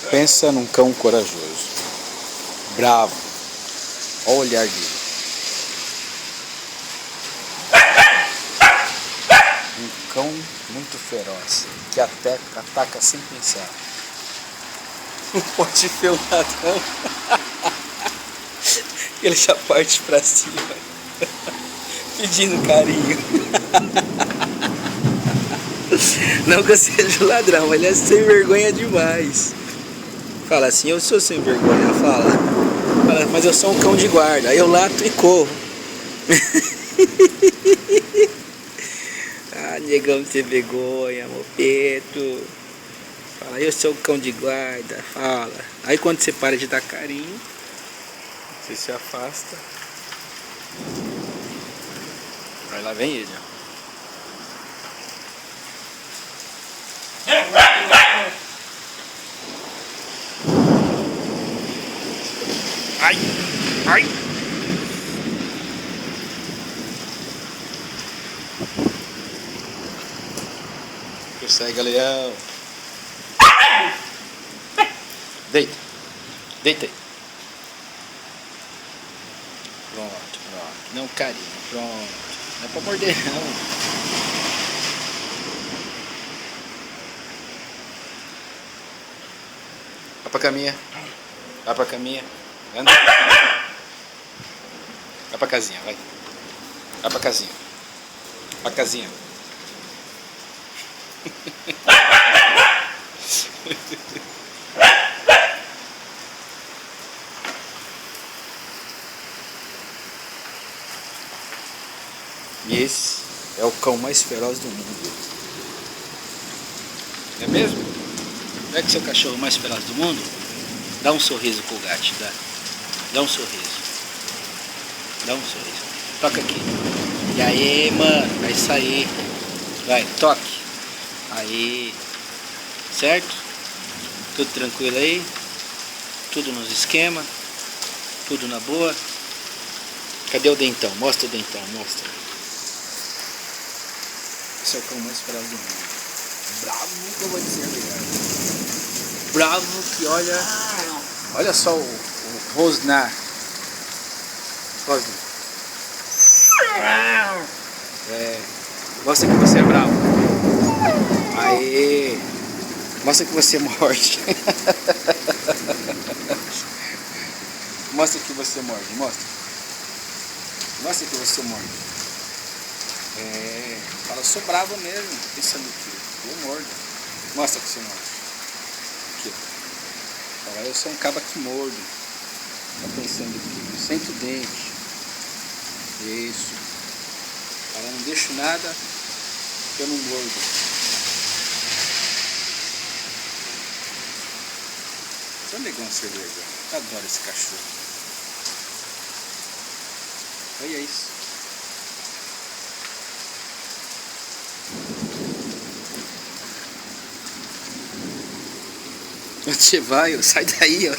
Pensa num cão corajoso, bravo, olha o olhar dele. Um cão muito feroz, que até ataca sem pensar. Pode ver o ladrão, ele já parte pra cima, pedindo carinho. Não que eu seja ladrão, ele é sem vergonha demais. Fala assim, eu sou sem vergonha, fala, mas eu sou um cão de guarda, aí eu lato e corro. Ah, negão sem vergonha, mopeto. Fala, eu sou um cão de guarda, fala. Aí quando você para de dar carinho, você se afasta. Aí lá vem ele, ó. Ai, ai. Persegue, leão. Deita. Deita aí. Pronto, pronto. Não carinho, pronto. Não é pra morder, não. Vai pra caminha. Vai pra caminha. Anda. Vai pra casinha, vai. Vai pra casinha. Pra casinha. E esse é o cão mais feroz do mundo. Não é mesmo? Não é que seu cachorro mais feroz do mundo? Dá um sorriso pro gato, dá. Dá um sorriso. Dá um sorriso. Toca aqui. E aí, mano, é isso aí. Vai, toque. Aí. Certo? Tudo tranquilo aí? Tudo nos esquemas? Tudo na boa? Cadê o dentão? Mostra o dentão, mostra. Esse é o cão mais feroz do mundo. Bravo que eu vou dizer, ligado? Bravo que olha só o rosnar. Rosnar. É. Mostra que você é bravo. Aê. Mostra que você morde. Mostra que você morde, mostra. Mostra que você morde. É. Fala, eu sou bravo mesmo. Pensando que eu mordo. Mostra que você morde. Aqui. Fala, eu sou um caba que mordo. Tá pensando que sente o dente. Isso. Fala, não deixo nada que eu não mordo. Só negão ser vergonha. Eu adoro esse cachorro. Olha isso. Onde você vai? Sai daí, ó.